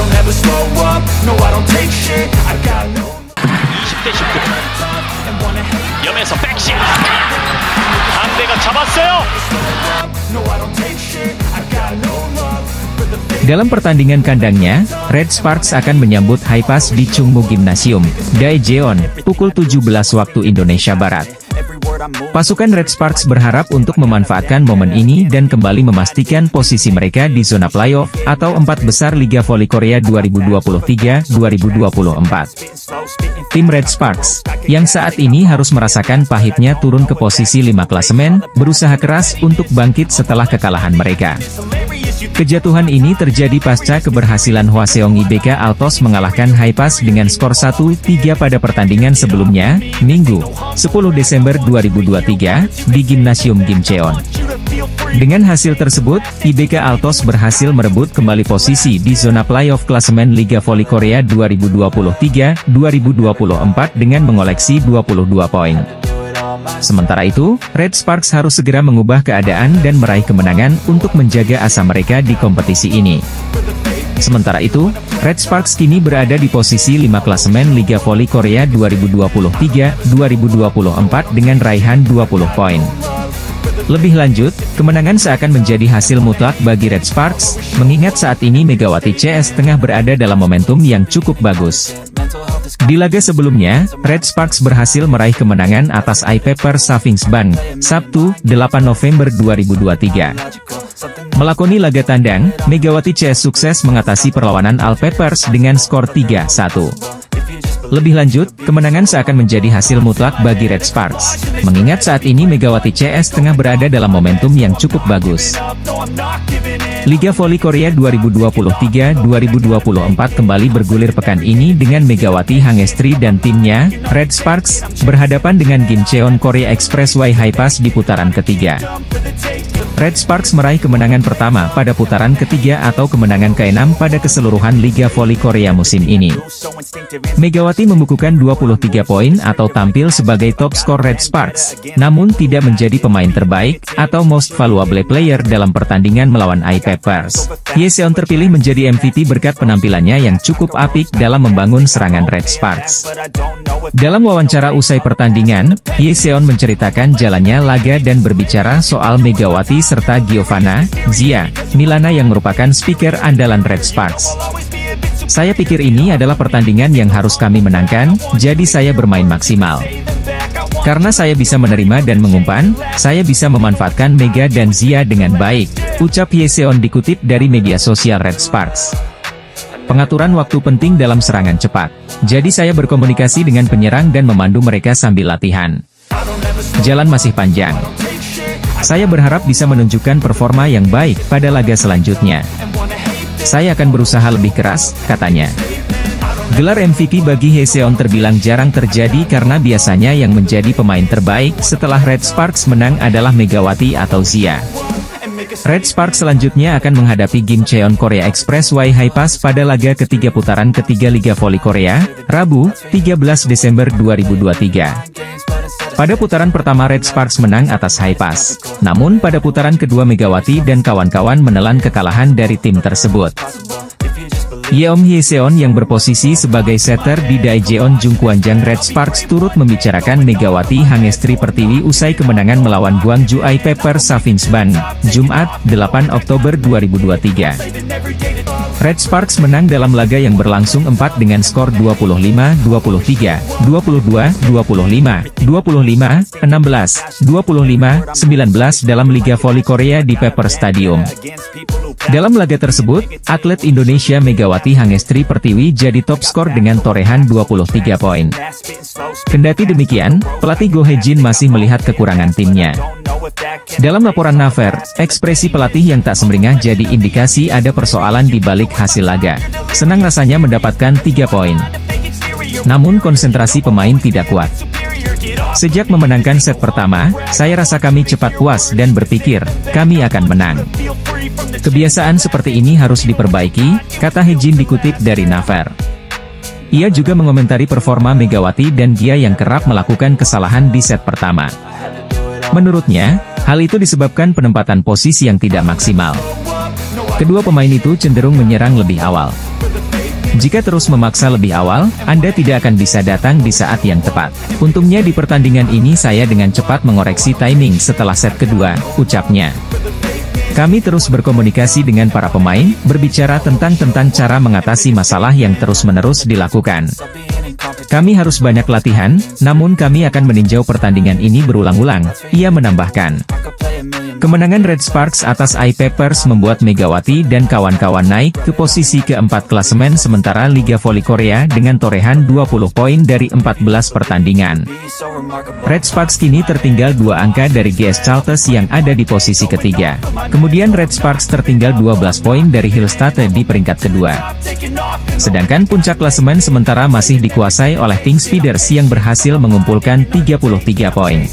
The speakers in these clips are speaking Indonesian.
don't ever slow up, no I don't take shit. I got no 20대 19 염에서 백신 상대가 잡았어요. no I don't take shit. I got no love for the fake. Dalam pertandingan kandangnya, Red Sparks akan menyambut Haipas di Chungmu Gymnasium, Daejeon, pukul 17 waktu Indonesia Barat. Pasukan Red Sparks berharap untuk memanfaatkan momen ini dan kembali memastikan posisi mereka di zona playoff atau 4 besar Liga Voli Korea 2023-2024. Tim Red Sparks, yang saat ini harus merasakan pahitnya turun ke posisi 5 klasemen, berusaha keras untuk bangkit setelah kekalahan mereka. Kejatuhan ini terjadi pasca keberhasilan Hwaseong IBK Altos mengalahkan Haipas dengan skor 1-3 pada pertandingan sebelumnya, Minggu, 10 Desember 2023, di Gymnasium Gimcheon. Dengan hasil tersebut, IBK Altos berhasil merebut kembali posisi di zona playoff klasemen Liga Voli Korea 2023-2024 dengan mengoleksi 22 poin. Sementara itu, Red Sparks harus segera mengubah keadaan dan meraih kemenangan untuk menjaga asa mereka di kompetisi ini. Sementara itu, Red Sparks kini berada di posisi 5 klasemen Liga Voli Korea 2023-2024 dengan raihan 20 poin. Lebih lanjut, kemenangan seakan menjadi hasil mutlak bagi Red Sparks, mengingat saat ini Megawati CS tengah berada dalam momentum yang cukup bagus. Di laga sebelumnya, Red Sparks berhasil meraih kemenangan atas iPepper Savings Bank, Sabtu, 8 November 2023. Melakoni laga tandang, Megawati CS sukses mengatasi perlawanan Alpeppers dengan skor 3-1. Lebih lanjut, kemenangan seakan menjadi hasil mutlak bagi Red Sparks, mengingat saat ini Megawati CS tengah berada dalam momentum yang cukup bagus. Liga Voli Korea 2023-2024 kembali bergulir pekan ini dengan Megawati Hangestri dan timnya, Red Sparks, berhadapan dengan Gimcheon Korea Expressway Haipas di putaran ketiga. Red Sparks meraih kemenangan pertama pada putaran ketiga atau kemenangan ke-6 pada keseluruhan Liga Voli Korea musim ini. Megawati membukukan 23 poin atau tampil sebagai top skor Red Sparks, namun tidak menjadi pemain terbaik atau most valuable player dalam pertandingan melawan iPepers. Hyeseon terpilih menjadi MVP berkat penampilannya yang cukup apik dalam membangun serangan Red Sparks. Dalam wawancara usai pertandingan, Hyeseon menceritakan jalannya laga dan berbicara soal Megawati serta Giovanna, Zia, Milana yang merupakan speaker andalan Red Sparks. Saya pikir ini adalah pertandingan yang harus kami menangkan, jadi saya bermain maksimal. Karena saya bisa menerima dan mengumpan, saya bisa memanfaatkan Mega dan Zia dengan baik, ucap Hyeseon dikutip dari media sosial Red Sparks. Pengaturan waktu penting dalam serangan cepat, jadi saya berkomunikasi dengan penyerang dan memandu mereka sambil latihan. Jalan masih panjang. Saya berharap bisa menunjukkan performa yang baik pada laga selanjutnya. Saya akan berusaha lebih keras, katanya. Gelar MVP bagi Hyeseon terbilang jarang terjadi karena biasanya yang menjadi pemain terbaik setelah Red Sparks menang adalah Megawati atau Zia. Red Sparks selanjutnya akan menghadapi Gimcheon Korea Expressway Haipas pada laga ketiga putaran ketiga Liga Voli Korea, Rabu, 13 Desember 2023. Pada putaran pertama Red Sparks menang atas Haipas, namun pada putaran kedua Megawati dan kawan-kawan menelan kekalahan dari tim tersebut. Yeom Hyeseon yang berposisi sebagai setter di Daejeon Jungkwanjang Red Sparks turut membicarakan Megawati Hangestri Pertiwi usai kemenangan melawan Gwangju iPepper Savings Bank, Jumat, 8 Oktober 2023. Red Sparks menang dalam laga yang berlangsung 4 dengan skor 25-23, 22-25, 25-16, 25-19 dalam Liga Voli Korea di Pepper Stadium. Dalam laga tersebut, atlet Indonesia Megawati Hangestri Pertiwi jadi top skor dengan torehan 23 poin. Kendati demikian, pelatih Go Hae-jin masih melihat kekurangan timnya. Dalam laporan Naver, ekspresi pelatih yang tak semeringah jadi indikasi ada persoalan di balik hasil laga. Senang rasanya mendapatkan 3 poin. Namun konsentrasi pemain tidak kuat. Sejak memenangkan set pertama, saya rasa kami cepat puas dan berpikir, kami akan menang. Kebiasaan seperti ini harus diperbaiki, kata Hae-jin dikutip dari Naver. Ia juga mengomentari performa Megawati dan Gia yang kerap melakukan kesalahan di set pertama. Menurutnya, hal itu disebabkan penempatan posisi yang tidak maksimal. Kedua pemain itu cenderung menyerang lebih awal. Jika terus memaksa lebih awal, Anda tidak akan bisa datang di saat yang tepat. Untungnya di pertandingan ini saya dengan cepat mengoreksi timing setelah set kedua, ucapnya. Kami terus berkomunikasi dengan para pemain, berbicara tentang cara mengatasi masalah yang terus-menerus dilakukan. Kami harus banyak latihan, namun kami akan meninjau pertandingan ini berulang-ulang, ia menambahkan. Kemenangan Red Sparks atas I-Papers membuat Megawati dan kawan-kawan naik ke posisi keempat klasemen sementara Liga Voli Korea dengan torehan 20 poin dari 14 pertandingan. Red Sparks kini tertinggal 2 angka dari GS Chartes yang ada di posisi ketiga. Kemudian Red Sparks tertinggal 12 poin dari Hillstate di peringkat kedua. Sedangkan puncak klasemen sementara masih dikuasai oleh Pink Speeders yang berhasil mengumpulkan 33 poin.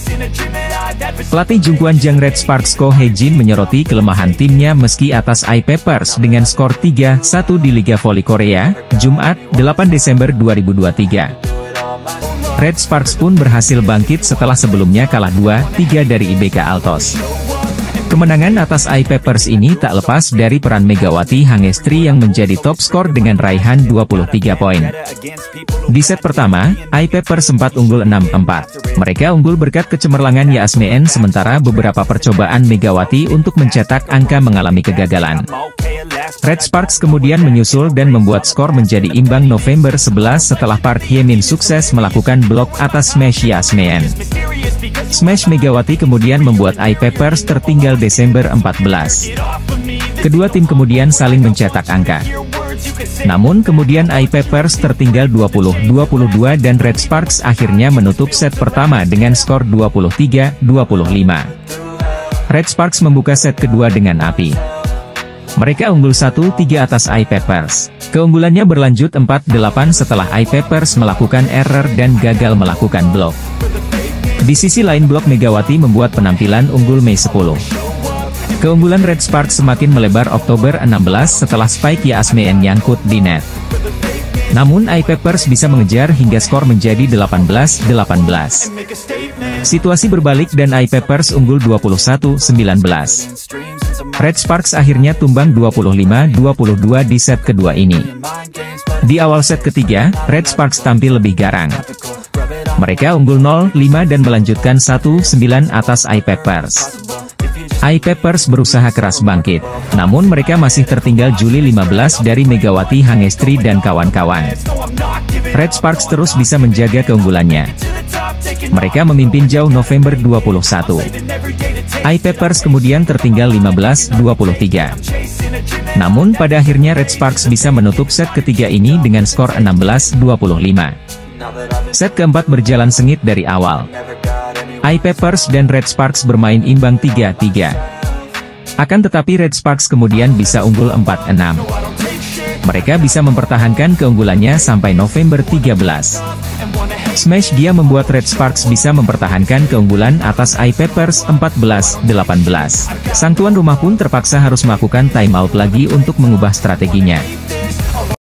Pelatih Jungkwan-jang Red Sparks Ko Hye-jin menyoroti kelemahan timnya meski atas I-Papers dengan skor 3-1 di Liga Voli Korea, Jumat, 8 Desember 2023. Red Sparks pun berhasil bangkit setelah sebelumnya kalah 2-3 dari IBK Altos. Kemenangan atas I-Papers ini tak lepas dari peran Megawati Hangestri yang menjadi top skor dengan raihan 23 poin. Di set pertama, I-Papers sempat unggul 6-4. Mereka unggul berkat kecemerlangan Yasmeen sementara beberapa percobaan Megawati untuk mencetak angka mengalami kegagalan. Red Sparks kemudian menyusul dan membuat skor menjadi imbang November 11 setelah Park Hye-min sukses melakukan blok atas smash Yasmeen. Smash Megawati kemudian membuat I-Papers tertinggal Desember 14. Kedua tim kemudian saling mencetak angka. Namun kemudian I-Papers tertinggal 20-22 dan Red Sparks akhirnya menutup set pertama dengan skor 23-25. Red Sparks membuka set kedua dengan api. Mereka unggul 1-3 atas I-Papers. Keunggulannya berlanjut 4-8 setelah I-Papers melakukan error dan gagal melakukan blok. Di sisi lain blok Megawati membuat penampilan unggul Mei 10. Keunggulan Red Sparks semakin melebar Oktober 16 setelah spike Yasmeen nyangkut di net. Namun I-Papers bisa mengejar hingga skor menjadi 18-18. Situasi berbalik dan I-Papers unggul 21-19. Red Sparks akhirnya tumbang 25-22 di set kedua ini. Di awal set ketiga, Red Sparks tampil lebih garang. Mereka unggul 0-5 dan melanjutkan 1-9 atas I-Papers. I-Papers berusaha keras bangkit, namun mereka masih tertinggal Juli 15 dari Megawati Hangestri dan kawan-kawan. Red Sparks terus bisa menjaga keunggulannya. Mereka memimpin jauh November 21. I-Papers kemudian tertinggal 15-23. Namun pada akhirnya Red Sparks bisa menutup set ketiga ini dengan skor 16-25. Set keempat berjalan sengit dari awal. I-Papers dan Red Sparks bermain imbang 3-3. Akan tetapi Red Sparks kemudian bisa unggul 4-6. Mereka bisa mempertahankan keunggulannya sampai November 13. Smash dia membuat Red Sparks bisa mempertahankan keunggulan atas I-Papers 14-18. Sang tuan rumah pun terpaksa harus melakukan timeout lagi untuk mengubah strateginya.